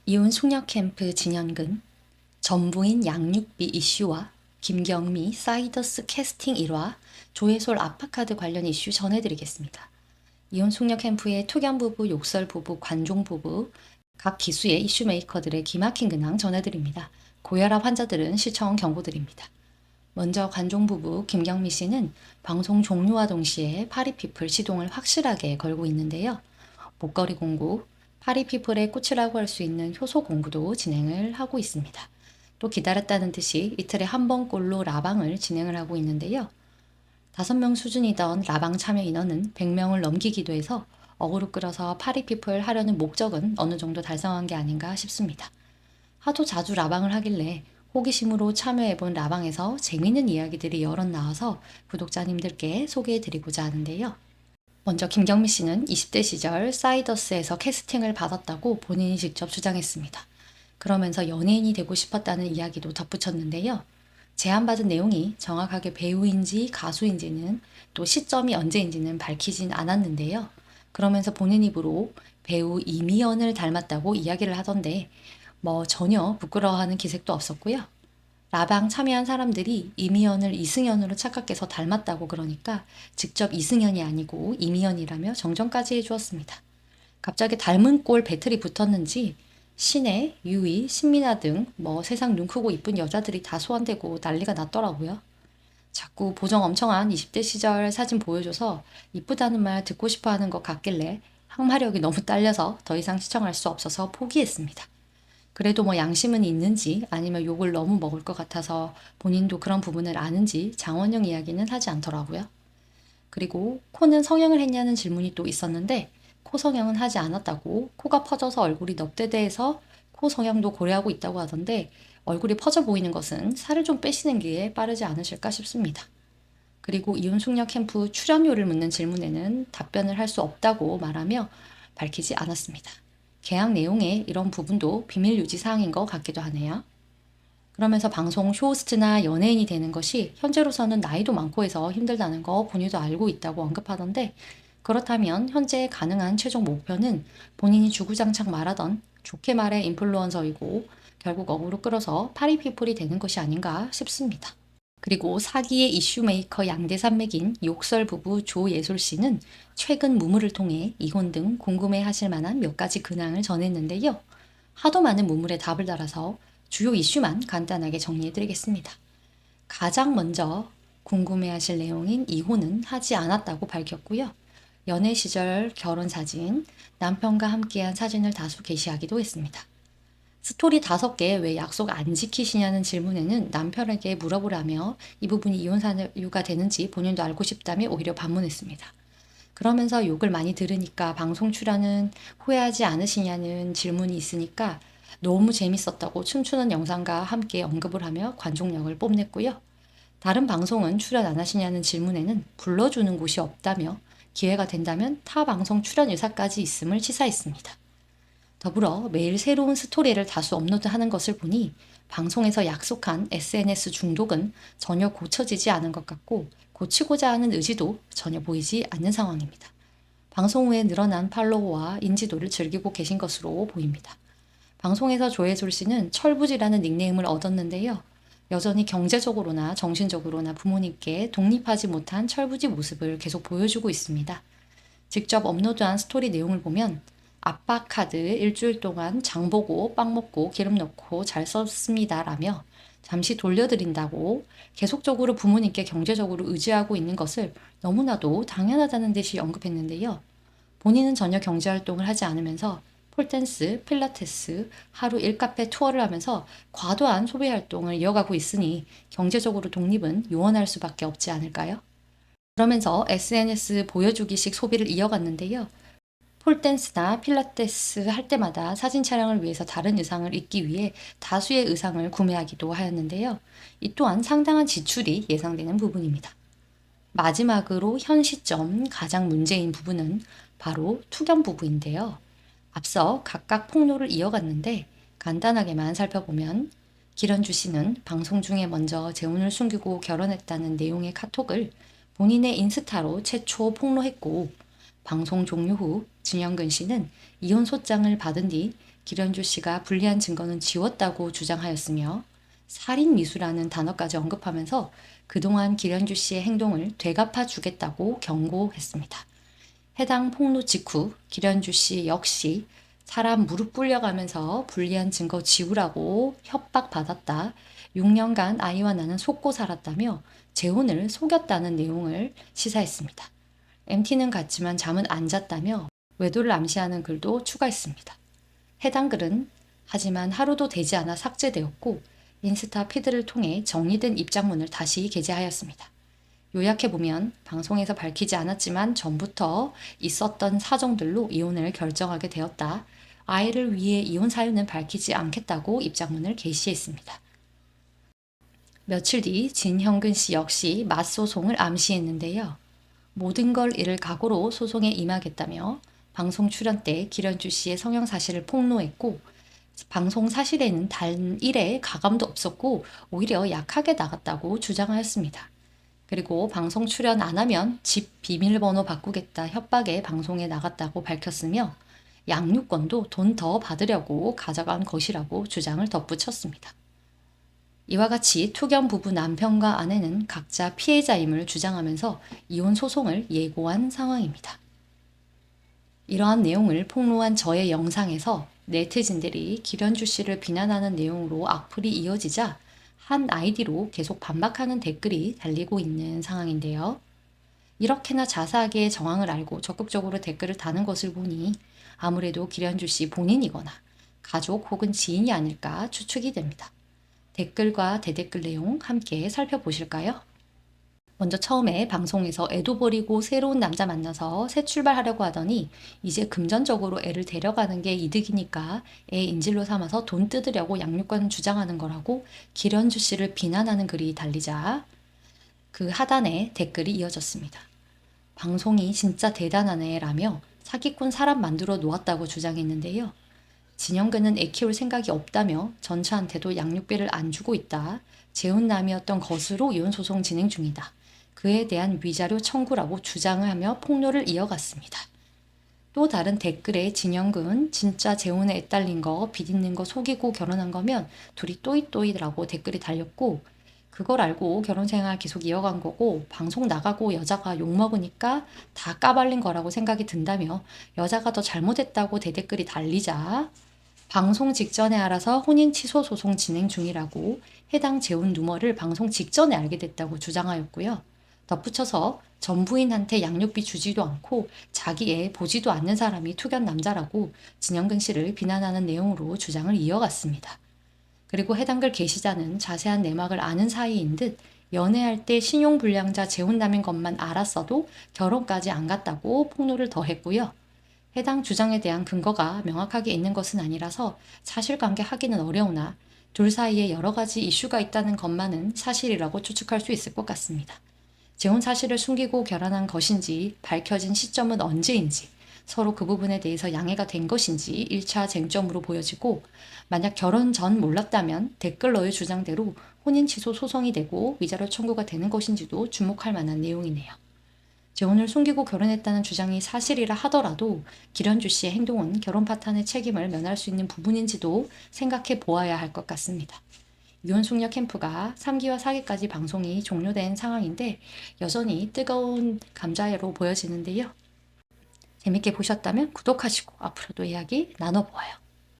이혼 숙녀 캠프 진현근, 전부인 양육비 이슈와 김경미 사이더스 캐스팅 일화, 조혜솔 아파카드 관련 이슈 전해드리겠습니다. 이혼 숙녀 캠프의 투견 부부, 욕설 부부, 관종 부부, 각 기수의 이슈 메이커들의 기막힌 근황 전해드립니다. 고혈압 환자들은 시청 경고드립니다. 먼저 관종 부부 김경미 씨는 방송 종료와 동시에 파리피플 시동을 확실하게 걸고 있는데요. 목걸이 공구, 파리피플의 꽃이라고 할 수 있는 효소 공구도 진행을 하고 있습니다. 또 기다렸다는 듯이 이틀에 한 번꼴로 라방을 진행을 하고 있는데요. 5명 수준이던 라방 참여 인원은 100명을 넘기기도 해서 어그로 끌어서 파리피플 하려는 목적은 어느 정도 달성한 게 아닌가 싶습니다. 하도 자주 라방을 하길래 호기심으로 참여해본 라방에서 재미있는 이야기들이 여럿 나와서 구독자님들께 소개해드리고자 하는데요. 먼저 김경미 씨는 20대 시절 사이더스에서 캐스팅을 받았다고 본인이 직접 주장했습니다. 그러면서 연예인이 되고 싶었다는 이야기도 덧붙였는데요. 제안받은 내용이 정확하게 배우인지 가수인지는 또 시점이 언제인지는 밝히진 않았는데요. 그러면서 본인 입으로 배우 이미연을 닮았다고 이야기를 하던데 전혀 부끄러워하는 기색도 없었고요. 라방 참여한 사람들이 이미연을 이승연으로 착각해서 닮았다고 그러니까 직접 이승연이 아니고 이미연이라며 정정까지 해주었습니다. 갑자기 닮은 꼴 배틀이 붙었는지 신혜, 유희, 신민아 등 세상 눈 크고 이쁜 여자들이 다 소환되고 난리가 났더라고요. 자꾸 보정 엄청한 20대 시절 사진 보여줘서 이쁘다는 말 듣고 싶어 하는 것 같길래 항마력이 너무 딸려서 더 이상 시청할 수 없어서 포기했습니다. 그래도 양심은 있는지 아니면 욕을 너무 먹을 것 같아서 본인도 그런 부분을 아는지 장원영 이야기는 하지 않더라고요. 그리고 코는 성형을 했냐는 질문이 또 있었는데 코 성형은 하지 않았다고, 코가 퍼져서 얼굴이 넙대대해서 코 성형도 고려하고 있다고 하던데 얼굴이 퍼져 보이는 것은 살을 좀 빼시는 게 빠르지 않으실까 싶습니다. 그리고 이혼 숙녀 캠프 출연료를 묻는 질문에는 답변을 할 수 없다고 말하며 밝히지 않았습니다. 계약 내용에 이런 부분도 비밀 유지 사항인 것 같기도 하네요. 그러면서 방송 쇼호스트나 연예인이 되는 것이 현재로서는 나이도 많고 해서 힘들다는 거 본인도 알고 있다고 언급하던데, 그렇다면 현재 가능한 최종 목표는 본인이 주구장창 말하던 좋게 말해 인플루언서이고 결국 어그로 끌어서 파리피플이 되는 것이 아닌가 싶습니다. 그리고 사기의 이슈메이커 양대산맥인 욕설 부부 조예솔 씨는 최근 무물을 통해 이혼 등 궁금해하실 만한 몇 가지 근황을 전했는데요. 하도 많은 무물에 답을 달아서 주요 이슈만 간단하게 정리해드리겠습니다. 가장 먼저 궁금해하실 내용인 이혼은 하지 않았다고 밝혔고요. 연애 시절 결혼 사진, 남편과 함께한 사진을 다수 게시하기도 했습니다. 스토리 5개 왜 약속 안 지키시냐는 질문에는 남편에게 물어보라며 이 부분이 이혼 사유가 되는지 본인도 알고 싶다며 오히려 반문했습니다. 그러면서 욕을 많이 들으니까 방송 출연은 후회하지 않으시냐는 질문이 있으니까 너무 재밌었다고 춤추는 영상과 함께 언급을 하며 관종력을 뽐냈고요. 다른 방송은 출연 안 하시냐는 질문에는 불러주는 곳이 없다며 기회가 된다면 타 방송 출연 의사까지 있음을 시사했습니다. 더불어 매일 새로운 스토리를 다수 업로드하는 것을 보니 방송에서 약속한 SNS 중독은 전혀 고쳐지지 않은 것 같고 고치고자 하는 의지도 전혀 보이지 않는 상황입니다. 방송 후에 늘어난 팔로워와 인지도를 즐기고 계신 것으로 보입니다. 방송에서 조혜솔 씨는 철부지라는 닉네임을 얻었는데요. 여전히 경제적으로나 정신적으로나 부모님께 독립하지 못한 철부지 모습을 계속 보여주고 있습니다. 직접 업로드한 스토리 내용을 보면 아빠 카드 일주일 동안 장 보고 빵 먹고 기름 넣고 잘 썼습니다 라며 잠시 돌려드린다고 계속적으로 부모님께 경제적으로 의지하고 있는 것을 너무나도 당연하다는 듯이 언급했는데요. 본인은 전혀 경제활동을 하지 않으면서 폴댄스, 필라테스, 하루 1카페 투어를 하면서 과도한 소비활동을 이어가고 있으니 경제적으로 독립은 요원할 수밖에 없지 않을까요? 그러면서 SNS 보여주기식 소비를 이어갔는데요. 폴댄스나 필라테스 할 때마다 사진 촬영을 위해서 다른 의상을 입기 위해 다수의 의상을 구매하기도 하였는데요. 이 또한 상당한 지출이 예상되는 부분입니다. 마지막으로 현 시점 가장 문제인 부분은 바로 투견 부부인데요. 앞서 각각 폭로를 이어갔는데 간단하게만 살펴보면 기런주 씨는 방송 중에 먼저 재혼을 숨기고 결혼했다는 내용의 카톡을 본인의 인스타로 최초 폭로했고, 방송 종료 후 진영근 씨는 이혼 소장을 받은 뒤 기련주 씨가 불리한 증거는 지웠다고 주장하였으며 살인 미수라는 단어까지 언급하면서 그동안 기련주 씨의 행동을 되갚아 주겠다고 경고했습니다. 해당 폭로 직후 기련주 씨 역시 사람 무릎 꿇려가면서 불리한 증거 지우라고 협박받았다. 6년간 아이와 나는 속고 살았다며 재혼을 속였다는 내용을 시사했습니다. MT는 갔지만 잠은 안 잤다며 외도를 암시하는 글도 추가했습니다. 해당 글은 하지만 하루도 되지 않아 삭제되었고 인스타 피드를 통해 정리된 입장문을 다시 게재하였습니다. 요약해보면 방송에서 밝히지 않았지만 전부터 있었던 사정들로 이혼을 결정하게 되었다. 아이를 위해 이혼 사유는 밝히지 않겠다고 입장문을 게시했습니다. 며칠 뒤 진형근 씨 역시 맞소송을 암시했는데요. 모든 걸 잃을 각오로 소송에 임하겠다며 방송 출연 때 기련주 씨의 성형 사실을 폭로했고 방송 사실에는 단 1의 가감도 없었고 오히려 약하게 나갔다고 주장하였습니다. 그리고 방송 출연 안 하면 집 비밀번호 바꾸겠다 협박에 방송에 나갔다고 밝혔으며 양육권도 돈 더 받으려고 가져간 것이라고 주장을 덧붙였습니다. 이와 같이 투견 부부 남편과 아내는 각자 피해자임을 주장하면서 이혼 소송을 예고한 상황입니다. 이러한 내용을 폭로한 저의 영상에서 네티즌들이 기련주 씨를 비난하는 내용으로 악플이 이어지자 한 아이디로 계속 반박하는 댓글이 달리고 있는 상황인데요. 이렇게나 자세하게 정황을 알고 적극적으로 댓글을 다는 것을 보니 아무래도 기련주 씨 본인이거나 가족 혹은 지인이 아닐까 추측이 됩니다. 댓글과 대댓글 내용 함께 살펴보실까요? 먼저 처음에 방송에서 애도 버리고 새로운 남자 만나서 새 출발하려고 하더니 이제 금전적으로 애를 데려가는 게 이득이니까 애 인질로 삼아서 돈 뜯으려고 양육권 주장하는 거라고 기련주 씨를 비난하는 글이 달리자 그 하단에 댓글이 이어졌습니다. 방송이 진짜 대단하네 라며 사기꾼 사람 만들어 놓았다고 주장했는데요. 진영근은 애 키울 생각이 없다며 전처한테도 양육비를 안 주고 있다. 재혼남이었던 것으로 이혼소송 진행 중이다. 그에 대한 위자료 청구라고 주장을 하며 폭로를 이어갔습니다. 또 다른 댓글에 진영근 진짜 재혼에 애딸린 거 비딛는 거 속이고 결혼한 거면 둘이 또잇또잇이라고 댓글이 달렸고 그걸 알고 결혼 생활 계속 이어간 거고 방송 나가고 여자가 욕먹으니까 다 까발린 거라고 생각이 든다며 여자가 더 잘못했다고 대댓글이 달리자 방송 직전에 알아서 혼인 취소 소송 진행 중이라고 해당 재혼 루머를 방송 직전에 알게 됐다고 주장하였고요. 덧붙여서 전 부인한테 양육비 주지도 않고 자기 애 보지도 않는 사람이 투견 남자라고 진영근 씨를 비난하는 내용으로 주장을 이어갔습니다. 그리고 해당 글 게시자는 자세한 내막을 아는 사이인 듯 연애할 때 신용불량자 재혼남인 것만 알았어도 결혼까지 안 갔다고 폭로를 더했고요. 해당 주장에 대한 근거가 명확하게 있는 것은 아니라서 사실관계 하기는 어려우나 둘 사이에 여러 가지 이슈가 있다는 것만은 사실이라고 추측할 수 있을 것 같습니다. 재혼 사실을 숨기고 결혼한 것인지 밝혀진 시점은 언제인지 서로 그 부분에 대해서 양해가 된 것인지 1차 쟁점으로 보여지고 만약 결혼 전 몰랐다면 댓글러의 주장대로 혼인 취소 소송이 되고 위자료 청구가 되는 것인지도 주목할 만한 내용이네요. 재혼을 숨기고 결혼했다는 주장이 사실이라 하더라도 기련주 씨의 행동은 결혼 파탄의 책임을 면할 수 있는 부분인지도 생각해 보아야 할 것 같습니다. 이혼 숙녀 캠프가 3기와 4기까지 방송이 종료된 상황인데 여전히 뜨거운 감자로 보여지는데요. 재밌게 보셨다면 구독하시고 앞으로도 이야기 나눠보아요.